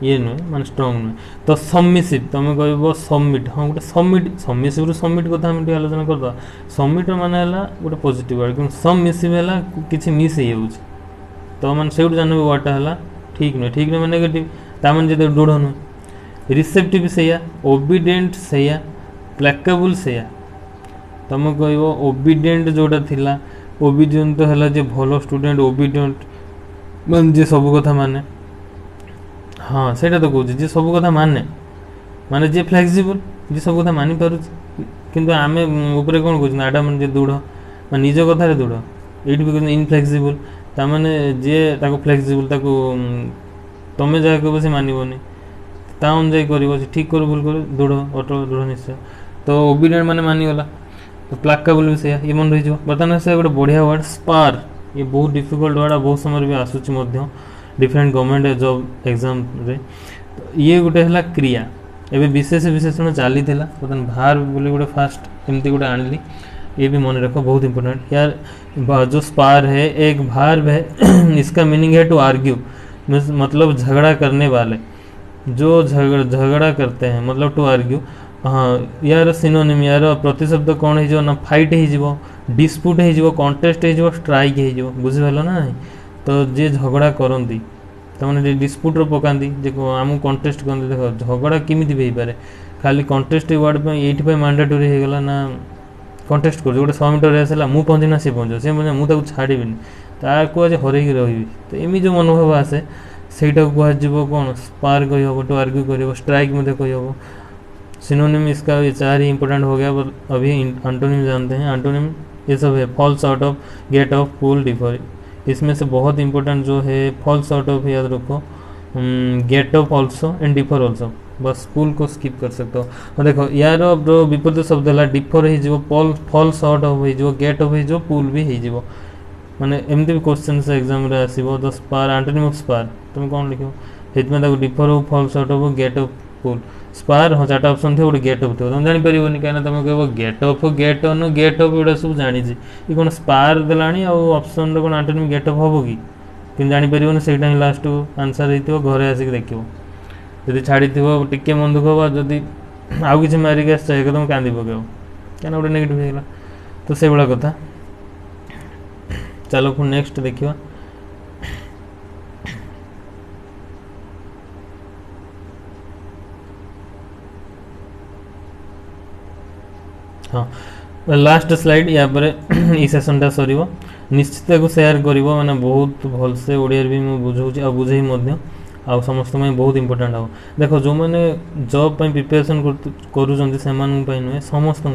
ये नुहे माने स्ट्रंग नुहे। तो सबमिसिव तुम कह सबमिट। हाँ गोटे सबमिसिव सबमिट कथा आम आलोचना करदे। सबमिट माने गोटे पॉजिटिव वर्ड कि सबमिसिव है कि मिस हो तो मैंने से जान वर्डटा है ठीक नुहे। ठीक नुहे मैंने नेगेटिव ताने जो दृढ़ नुहे। रिसेप्टिव से ओबिडेंट से प्लेकेबल से तुम कह ओबिडेंट जोटा थिला ओबिडेंट तो है जे भल स्टूडेंट ओबिडेंट मान जे सब कथा माने। हाँ से तो कहूँ जे सब कथा माने जे फ्लेक्सिबल जे सब कथा मानि पार किंतु आमे ऊपर कौन कहूँ आडामांट जे दृढ़ निज कथार दृढ़ ये भी कहते इनफ्लेक्सिबल ताने जी फ्लेक्सिबल तुम जहाँ कह से मानवनी ता अनुजाई कर ठीक कर भूल कर दृढ़ अटल दृढ़ निश्चय तो ओबिडियंट माने मानिगला तो प्लाकेबल भी से ये मन रही बर्तमान से गोटे बढ़िया वर्ड स्पार ये बहुत डिफिकल्ट वर्ड बहुत समय भी आसूची डिफरेंट गवर्नमेंट जॉब एग्जाम रे तो ये गोटे है क्रिया एवं विशेष विशेषण चली बर्तमान भार बोली गोटे फास्ट एमती गोटे आनली ये भी मन रखो बहुत इंपॉर्टेंट यार जो स्पार है एक भार है इसका मीनिंग है टू आर्ग्यू मतलब झगड़ा करने वाले जो झगड़ा करते हैं मतलब टू आर्ग्यू हाँ यार सिनोनिम यार प्रतिशब्द कौन हो ना फाइट हो डिस्प्यूट हो कंटेस्ट हो स्ट्राइक हो बुझीपाल ना तो जे झगड़ा करती तमाने डिस्प्यूट पकाती जे आम कंटेस्ट करते देख झगड़ा किमिति भी पारे खाली कंटेस्ट वर्ड ये मैंडेटरी हो गला ना कंटेस्ट कर गोटे 100 मीटर रेस है मुझे पहुँची ना सी पहुँच सी पहुँच मुझे छाड़बी ताकू आज हरई रही तो एमि जो मनोभाव आसे सहीटा कह कौन स्पार कह टू आर्ग्यू कर स्ट्राइक कह सिनोनिम इसका ये 4 ही इंपॉर्टेंट हो गया अभी एंटोनिम जानते हैं एंटोनिम ये सब है falls out of get off pull differ इसमें से बहुत इंपॉर्टेंट जो है फॉल्स आउट ऑफ याद रखो get off also and differ also बस पुल को स्किप कर सकते हो और देखो यार जो विपरीत शब्द है डिफर हो फॉल्स आउट ऑफ हो गेट ऑफ हो पुल भी हो माने एमती भी क्वेश्चन से एग्जाम रे आसीबो the spar antonym of spar तुम कौन लिखो हेतमे ताको डिफर हो falls out of get off pull spar हाँ 4टा ऑप्शन थे गोटे गेट ऑफ थे तुम जानी परिबोनी कहीं तुम कह get off get on get off एटा सब जानी ये कौन स्पार देलानी आ ऑप्शन रे कौन एंटोनिम गेट ऑफ हबो कि जानी परिबोनी सेटा ही लास्ट आंसर हेतिबो घरे आसिक देखिबो यदि छाड़ी टिके मन दुख बा जदि आउ किछि मारिक आस एकदम कांदी पकेबो क्या गोटे नेगेटिव होगा तो से भाया कथा चलो फिर नेक्स्ट देखिए हाँ लास्ट स्लाइड या पर ई सेशनटा सर निश्चित को शेयर कर माने बहुत भलसे ओडिया भी मुझे बुझाऊँ आ बुझे आ समस्त बहुत इंपोर्टेंट हम देखो जो मैंने जॉब प्रिपरेशन कर नुहे समस्त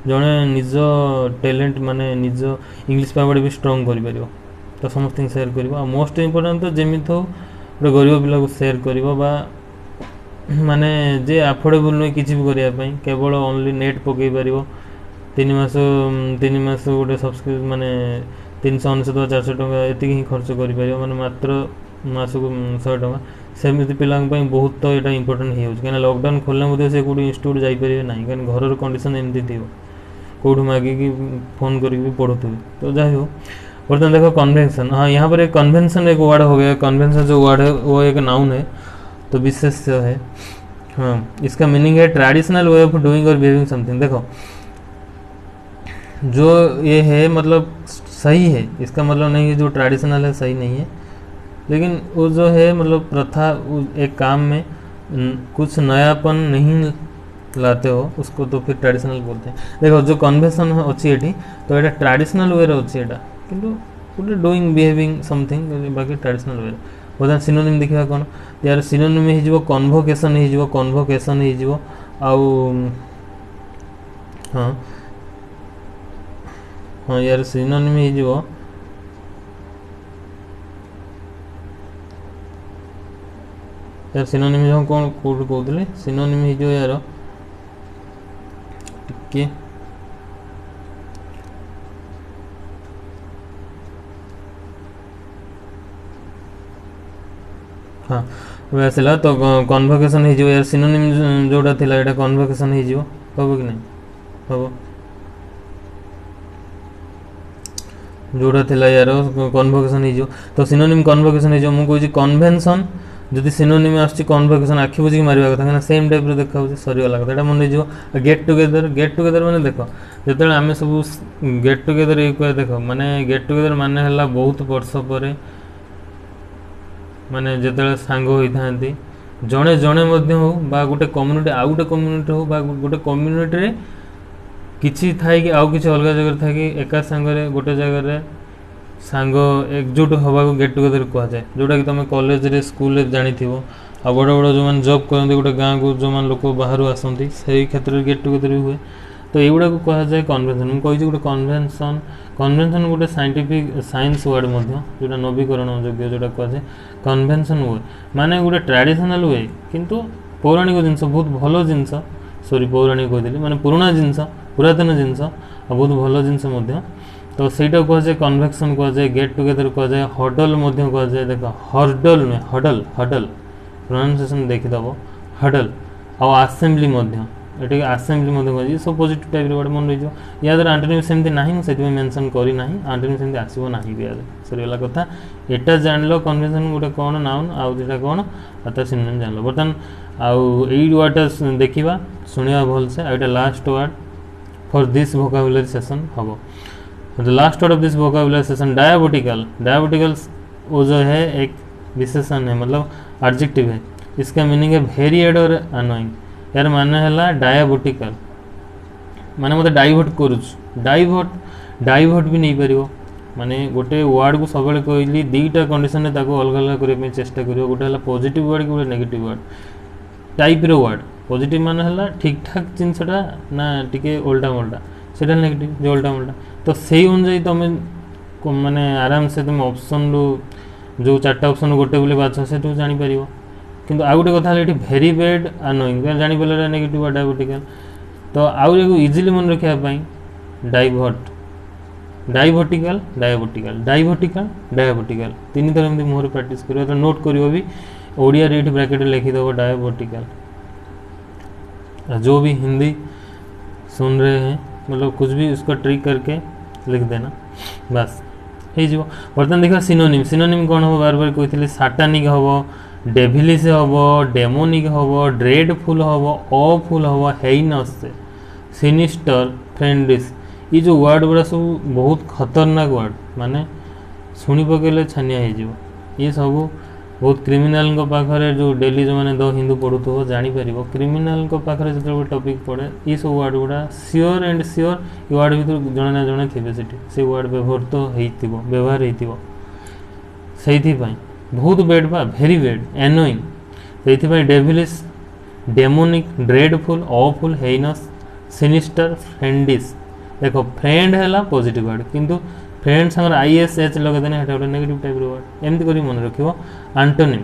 जड़े निज टैलेंट माने निज इंग्लिश पावर भी स्ट्रॉन्ग कर तो समस्त शेयर कर मोस्ट इंपोर्टेंट तो जमी हो गोटे गरीब पिला को शेयर कर माने जे अफोर्डेबल नुहे कि करने केवल ओनली नेट पकई पार 3 मास गोटे सब्सक्रिप्शन माने 399 400 टका ये खर्च कर माने मात्र मास को 100 टका सेमती पिला बहुत तो यहाँ इंपोर्टेंट हो कहीं लॉकडाउन खोलने से कौट इंस्टीट्यूट जापारे ना कहीं घर कंडीशन एमती थी कौट मागिकी फोन करके पढ़ुवे तो जहाँ हो बर्तमान देखो कन्वेंशन हाँ यहाँ पर एक कन्वेंशन एक वर्ड हो गया कन्वेंशन जो वर्ड है वो एक नाउन है तो विशेष है हाँ इसका मीनिंग है ट्रेडिशनल वे ऑफ डूइंग और बिहेविंग समथिंग देखो जो ये है मतलब सही है इसका मतलब नहीं है जो ट्रेडिशनल है सही नहीं है लेकिन वो जो है मतलब प्रथा एक काम में कुछ नयापन नहीं लाते हो उसको तो फिर ट्रेडिशनल बोलते हैं देखो जो कन्वेंशन अच्छी ये तो ये ट्रेडिशनल वे अच्छी यहाँ किंतु गोटे डूइंग बिहेविंग समथिंग बाकी ट्रेडिशनल वे बर्तमान सिनोनिम देखा कौन यार सिनोनिम हो कन्वोकेशन हो कन्वोकेशन हो हाँ हाँ यार सिनोनिम हो यार सिनोनिम जो कौन कौट कहते सिनोनिम हो यार टिके हाँ वैसे तो कन्वोकेशन हो यार सिनोनिम जोड़ा थिला एटा कन्वोकेशन हो हम कि नहीं हम जोड़ा थिला यार कन्वोकेशन हो तो सिनोनिम कन्वोकेशन हो मुझे कन्वेंशन जदि सिनोनिम आसुची कन्वोकेशन आखि बुझी मारिबा कथा कहीं सेम टाइप देखा सरीगला कथा यहाँ मन जो गेट टुगेदर मैंने देख जो आम सब गेट टुगेदर ये कह देख माने गेट टुगेदर माने है बहुत वर्ष पर माने जो सांग होता जड़े जड़े हो गोटे कम्युनिटी आउ गोटे कम्युनिटी हो गोटे कम्युनिटी किसी थाई कि आउ किसी अलग जगह था कि एका सांगे गोटे जगह सांग एकजुट हवा को गेट टुगेदर कह जाए जोटा कि तुम कॉलेज रे स्कूल जानी आ बड़ बड़ जो मैंने जॉब करते गोटे गाँव को जो मैंने लोक बाहर आसती से क्षेत्र में गेट टुगेदर हुए तो युवा को कह जाए कन्वेंशन मुझे गोटे कन्वेंशन कन्वेंशन गोटे साइंटिफिक साइंस वर्ड जोटा नवीकरण योग्य जोटा कहुए कन्वेंशन वे माने गोटे ट्रेडिशनल वे किंतु पौराणिक जिनस बहुत भल जिनस सॉरी पौराणिक कहते माने पुराना जिनस पुरातन जिनस बहुत भल जिनस तो सहीटा कहुए कन्वेक्शन कहुए गेट टुगेदर कहुए हडल कहुए देख हर्डल नुहे हडल हडल प्रोनाउंसिएशन देखिदब हडल आउ आसेम्बली ये आसेम्बली कह सब पॉजिटिव टाइप वर्ड मन रही या द्वारा आंटोनिम सेमती ना मुझे मेंशन करना आंटोनिम सेमती आसो ना भी सरीगला कथा एटा जान लो कन्वेंशन गोटे कौन नाउन आउ दुटा कौन अर्थात सिनोनिम जान लो बर्तमान आउ एई वर्डटा देखा शुणा भलसे आउटा last word for this vocabulary session हम the last word of this vocabulary session diabolical diabolical वो जो है एक विशेषण है मतलब एडजेक्टिव है इसका मीनिंग है वेरिएड और अनोइंग यार माने है डायबोटिकल माने मत डाइवर्ट करुच डाइवर्ट भी नहीं पार माने गोटे वर्ड को सब कहली दुईटा कंडीशन अलग अलग करने चेष्टा कर गोटे है पॉजिटिव वर्ड गोटे नेगेटिव वर्ड टाइप रो वर्ड पॉजिटिव माने है ठीक ठाक जिनसटा ना टिके उल्टा मोल्टा से नेगेटिव जो उल्टा मोल्टा तो से अनुजाई तुम माने आराम से तुम ऑप्शन रू जो चार्टा ऑप्शन गोटे बोले बाछ से जापर किंतु आउ गोटे कथा ये भेरी बैड अनोइंग जापर नेगेटिव डायबोटिकल तो आउ इजिली मन रखापी डाइवर्ट डाइवर्टिकल डायबोटिकल डाइवर्टिकल डायबोटिकल तीन थर एमती मुहर प्रैक्टिस कर तो नोट कर भी ओडिया ये ब्रैकेट लिखिदेव डायबोटिकल जो भी हिंदी सुन रहे हैं मतलब कुछ भी उसको ट्रिक करके लिख देना बस हो बर्तमान देखा सिनोनिम सिनोनिम कौन हम बार बार कही साटानिक हम डेभिलिस हम डेमोनिक हम ड्रेडफुल हम अफुल हम हेइनस सिनिस्टर फ्रेंडिस ये जो वर्ड गुड़ा सब बहुत खतरनाक वर्ड माने शुणी पकड़े छानिया हो ये सब बहुत क्रिमिनाल पाखे जो डेली जो मैंने द हिंदू पढ़ुव जापर क्रिमिनाल पाखे जो टॉपिक पढ़े ये सब वर्ड गुड़ा सियोर एंड सियोर ये वर्ड भर जड़े ना जड़े थे से वर्ड व्यवहृत व्यवहार होती बहुत बेड बा भेरी बेड एनोइंग से डेविलिस डेमोनिक ड्रेडफुल अफुल हेइनस सिनिस्टर फ्रेंडिस देखो फ्रेंड है पॉजिटिव वर्ड किंतु फ्रेंड संग ISH लगेदेने गोटे नेगेटिव टाइप वर्ड एमती कर मन रख आंटोनिम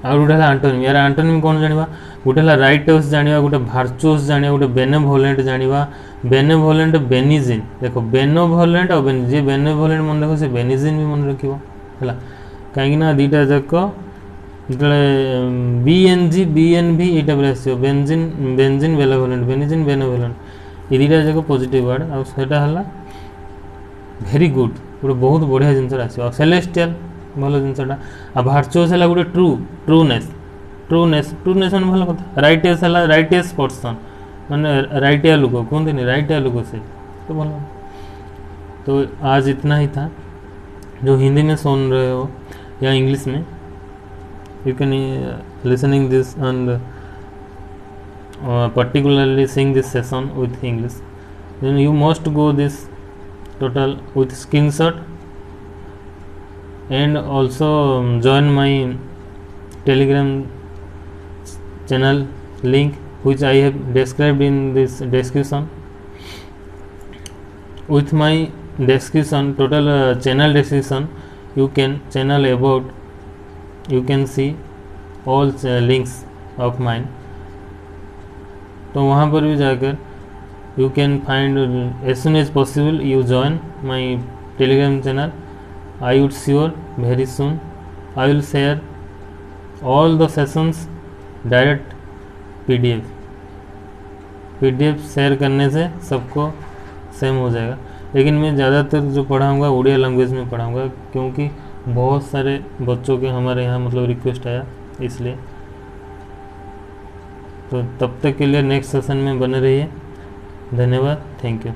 आ गोटे आंटोनिम यार आंटोनिम कौन जाना गोटे है राइटस जाना गोटे भार्चुअस जाना गोटे बेनेवोलेंट जाना बेनेवोलेंट बेनिजिन देखो बेनेवोलेंट और जी बेनेवोलेंट मन रख से बेनिजिन भी मन रख है कहीं दीटा जाक जो BNG BNV ये टाइप आसो बेंजिन बेंजिन बेनेवोलेंट बेनिजिन बेनेवोलेंट ये दीटा जाक पॉजिटिव वर्ड आटा है भेरी गुड गोटे बहुत बढ़िया जिनस आसो सेलेस्टियल भल जिनसा आ भार्चुअस है गोटे ट्रू ट्रूनेस ट्रूनेस ट्रूनेस मैंने भल कथा राइटियस है राइटियस पर्सन माने राइटिया लोक कहते राइटिया लोक से तो भल तो आज इतना ही था जो हिंदी में सुन रहे हो या इंग्लिश में you can listening this and particularly seeing this session with English then you must go this total with screenshot and also join my Telegram channel link which I have described in this description with my description total channel description you can channel about you can see all links of mine तो वहाँ पर भी जाकर you can find as soon as possible you join my Telegram channel I would sure very soon I will share all the sessions direct PDF share करने से सबको same हो जाएगा लेकिन मैं ज़्यादातर जो पढ़ाऊँगा उड़िया लैंग्वेज में पढ़ाऊँगा क्योंकि बहुत सारे बच्चों के हमारे यहाँ मतलब रिक्वेस्ट आया इसलिए तो तब तक के लिए नेक्स्ट सेशन में बने रहिए धन्यवाद थैंक यू।